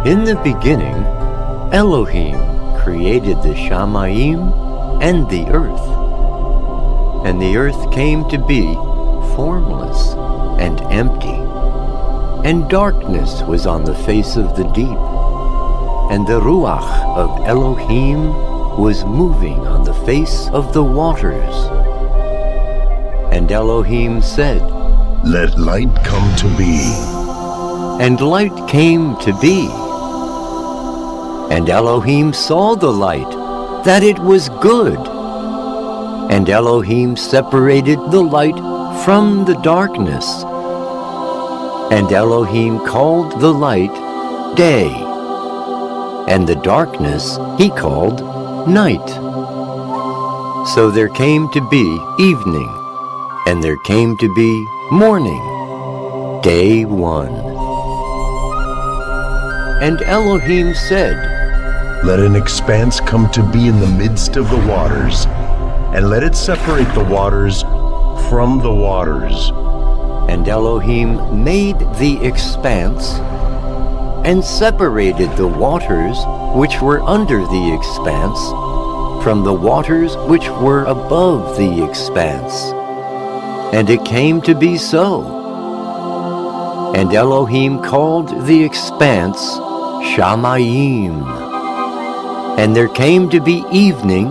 In the beginning, Elohim created the Shamayim and the earth. And the earth came to be formless and empty. And darkness was on the face of the deep. And the Ruach of Elohim was moving on the face of the waters. And Elohim said, "Let light come to be." And light came to be. And Elohim saw the light, that it was good. And Elohim separated the light from the darkness. And Elohim called the light day, and the darkness he called night. So there came to be evening, and there came to be morning, day one. And Elohim said, "Let an expanse come to be in the midst of the waters, and let it separate the waters from the waters." And Elohim made the expanse, and separated the waters which were under the expanse from the waters which were above the expanse. And it came to be so. And Elohim called the expanse Shamayim. And there came to be evening,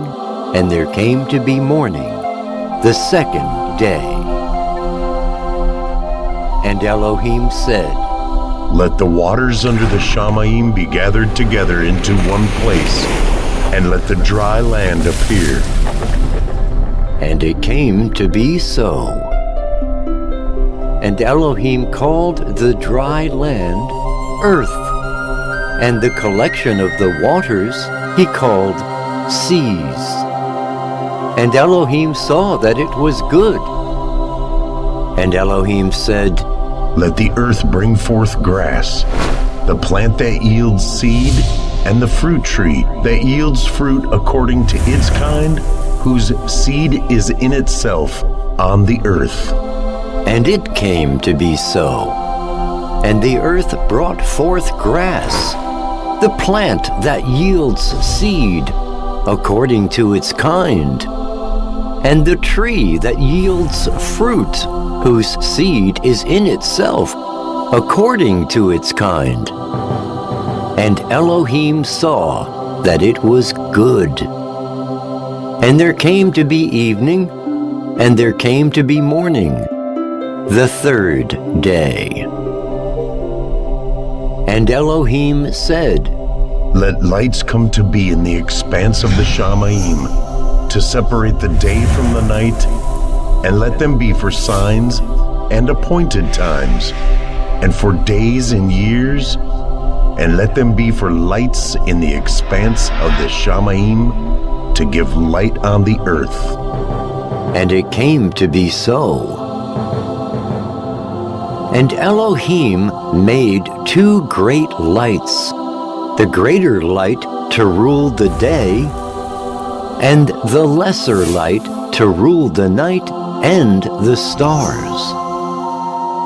and there came to be morning, the second day. And Elohim said, "Let the waters under the Shamayim be gathered together into one place, and let the dry land appear." And it came to be so. And Elohim called the dry land earth, and the collection of the waters he called seas. And Elohim saw that it was good. And Elohim said, "Let the earth bring forth grass, the plant that yields seed, and the fruit tree that yields fruit according to its kind, whose seed is in itself on the earth." And it came to be so. And the earth brought forth grass, the plant that yields seed according to its kind, and the tree that yields fruit, whose seed is in itself according to its kind. And Elohim saw that it was good. And there came to be evening, and there came to be morning, the third day. And Elohim said, "Let lights come to be in the expanse of the Shamayim, to separate the day from the night, and let them be for signs and appointed times, and for days and years, and let them be for lights in the expanse of the Shamayim, to give light on the earth." And it came to be so. And Elohim made two great lights, the greater light to rule the day, and the lesser light to rule the night and the stars.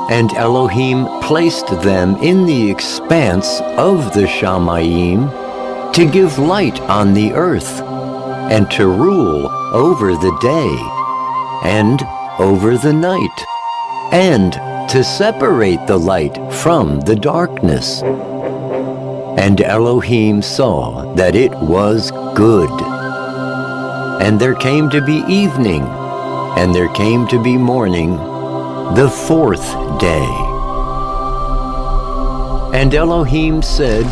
And Elohim placed them in the expanse of the Shamayim to give light on the earth, and to rule over the day and over the night, and to separate the light from the darkness. And Elohim saw that it was good. And there came to be evening, and there came to be morning, the fourth day. And Elohim said,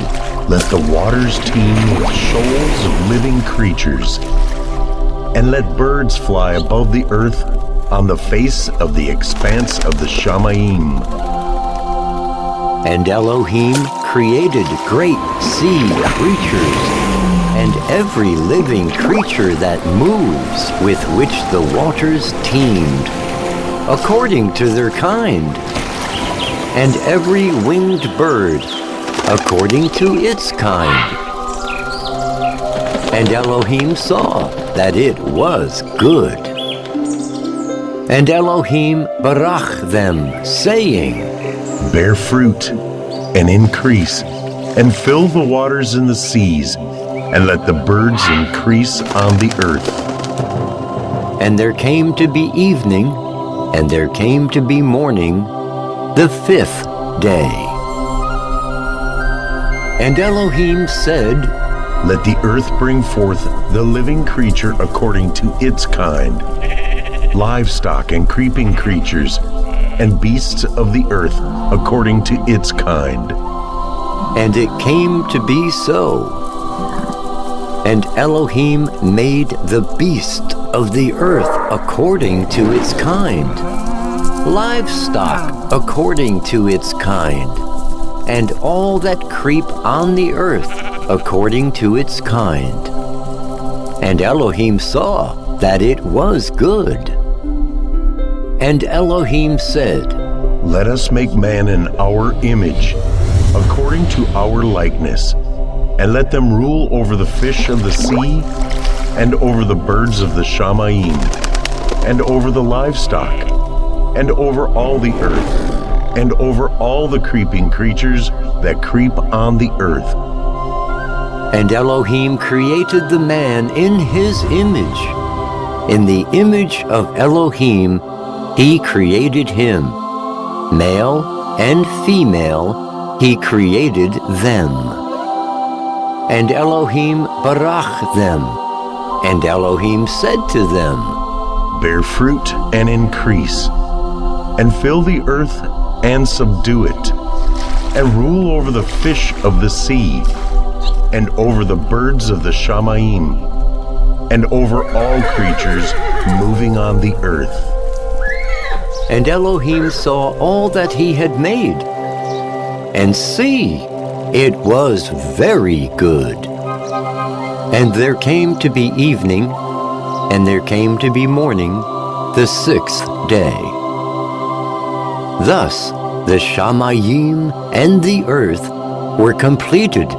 "Let the waters teem with shoals of living creatures, and let birds fly above the earth on the face of the expanse of the Shamayim." And Elohim created great sea creatures, and every living creature that moves, with which the waters teemed, according to their kind, and every winged bird, according to its kind. And Elohim saw that it was good. And Elohim barach them, saying, "Bear fruit and increase, and fill the waters in the seas, and let the birds increase on the earth. And there came to be evening, and there came to be morning, the fifth day. And Elohim said, Let the earth bring forth the living creature according to its kind, livestock and creeping creatures, and beasts of the earth according to its kind. And it came to be so. And Elohim made the beast of the earth according to its kind, livestock according to its kind, and all that creep on the earth according to its kind. And Elohim saw that it was good. And Elohim said, Let us make man in our image, according to our likeness, and let them rule over the fish of the sea, and over the birds of the Shamayim, and over the livestock, and over all the earth, and over all the creeping creatures that creep on the earth. And Elohim created the man in his image. In the image of Elohim, he created him. Male and female, he created them. And Elohim barach them. And Elohim said to them, Bear fruit and increase, and fill the earth and subdue it, and rule over the fish of the sea, and over the birds of the Shamayim, and over all creatures moving on the earth. And Elohim saw all that he had made, and see, it was very good. And there came to be evening, and there came to be morning, the sixth day. Thus the Shamayim and the earth were completed,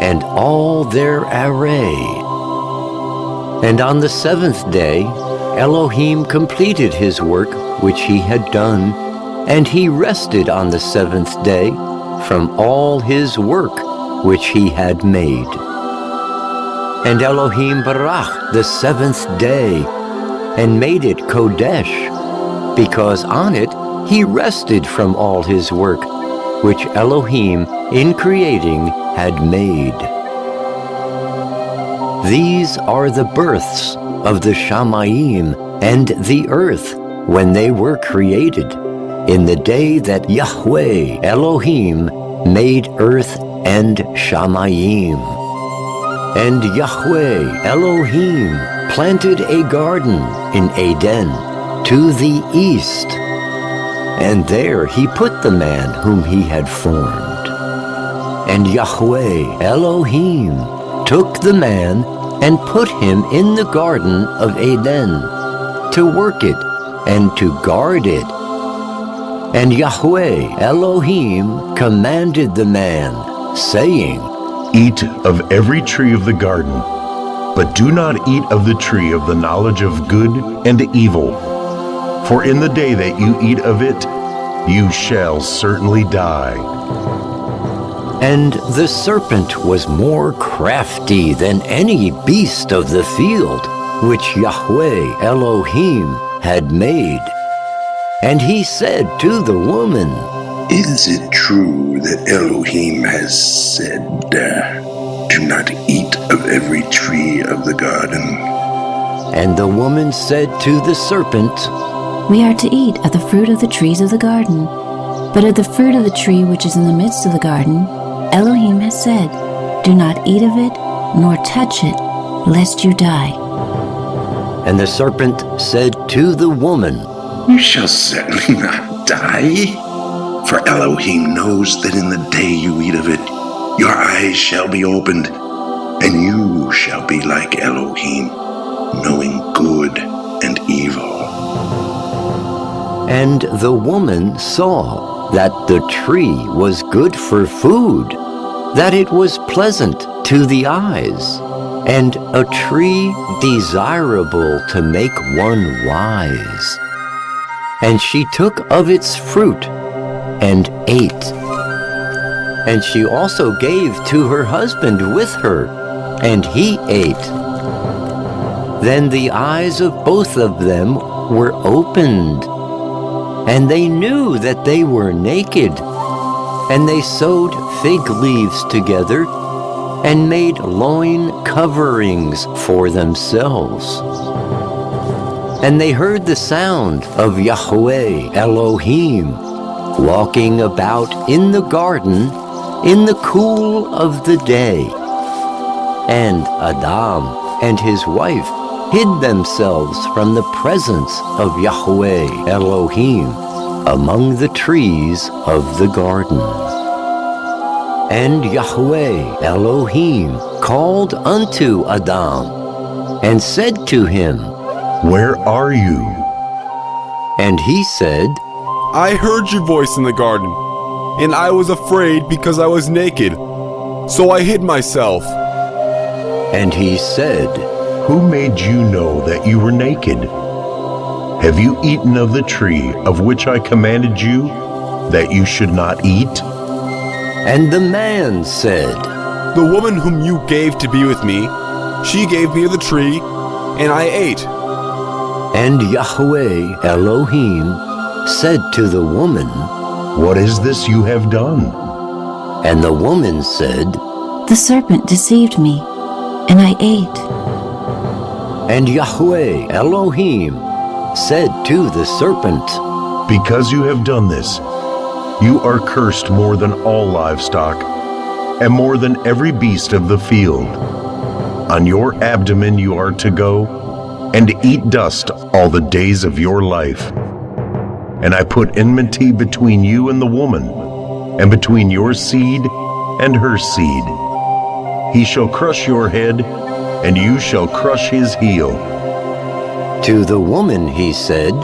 and all their array. And on the seventh day Elohim completed his work which he had done, and he rested on the seventh day from all his work which he had made. And Elohim barach the seventh day, and made it Kodesh, because on it he rested from all his work which Elohim in creating had made. These are the births of the Shamayim and the earth when they were created, in the day that Yahweh Elohim made earth and Shamayim. And Yahweh Elohim planted a garden in Eden to the east, and there he put the man whom he had formed. And Yahweh Elohim took the man and put him in the garden of Eden to work it and to guard it. And Yahweh Elohim commanded the man, saying, Eat of every tree of the garden, but do not eat of the tree of the knowledge of good and evil. For in the day that you eat of it, you shall certainly die. And the serpent was more crafty than any beast of the field which Yahweh Elohim had made. And he said to the woman, Is it true that Elohim has said, Do not eat of every tree of the garden? And the woman said to the serpent, We are to eat of the fruit of the trees of the garden, but of the fruit of the tree which is in the midst of the garden, Elohim has said, Do not eat of it, nor touch it, lest you die. And the serpent said to the woman, You shall certainly not die. For Elohim knows that in the day you eat of it, your eyes shall be opened, and you shall be like Elohim, knowing good and evil. And the woman saw that the tree was good for food, that it was pleasant to the eyes, and a tree desirable to make one wise. And she took of its fruit and ate. and she also gave to her husband with her, and he ate. Then the eyes of both of them were opened, and they knew that they were naked, and they sewed fig leaves together and made loin coverings for themselves. And they heard the sound of Yahweh Elohim walking about in the garden in the cool of the day. And Adam and his wife hid themselves from the presence of Yahweh Elohim among the trees of the garden. And Yahweh Elohim called unto Adam and said to him, Where are you? And he said, I heard your voice in the garden, and I was afraid because I was naked, so I hid myself. And he said, Who made you know that you were naked? Have you eaten of the tree of which I commanded you that you should not eat? And the man said, The woman whom you gave to be with me, she gave me of the tree, and I ate. And Yahweh Elohim said to the woman, What is this you have done? And the woman said, The serpent deceived me, and I ate. And Yahweh Elohim said to the serpent, Because you have done this, you are cursed more than all livestock, and more than every beast of the field. On your abdomen you are to go, and eat dust all the days of your life. And I put enmity between you and the woman, and between your seed and her seed. He shall crush your head, and you shall crush his heel. To the woman he said,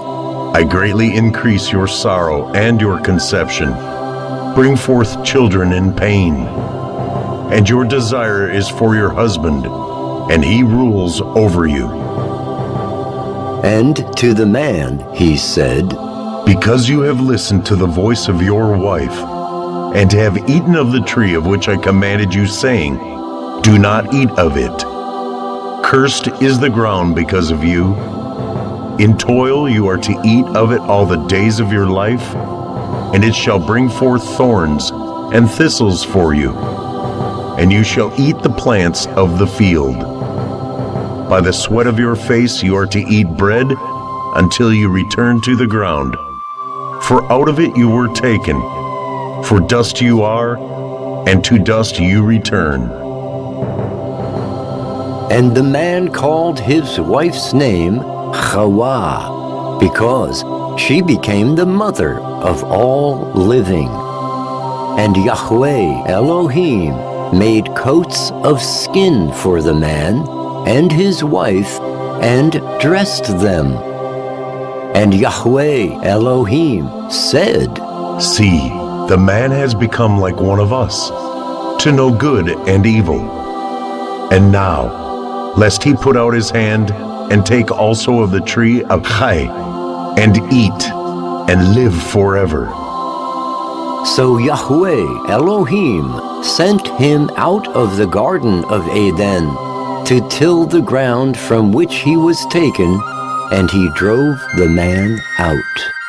I greatly increase your sorrow and your conception. Bring forth children in pain. And your desire is for your husband, and he rules over you. And to the man he said, Because you have listened to the voice of your wife, and have eaten of the tree of which I commanded you, saying, Do not eat of it. Cursed is the ground because of you. In toil you are to eat of it all the days of your life, and it shall bring forth thorns and thistles for you, and you shall eat the plants of the field. By the sweat of your face you are to eat bread until you return to the ground. For out of it you were taken, for dust you are, and to dust you return. And the man called his wife's name Chawah, because she became the mother of all living. And Yahweh Elohim made coats of skin for the man and his wife, and dressed them. And Yahweh Elohim said, See, the man has become like one of us, to know good and evil. And now, lest he put out his hand and take also of the tree of Chai, and eat, and live forever. So Yahweh Elohim sent him out of the Garden of Eden to till the ground from which he was taken, and he drove the man out.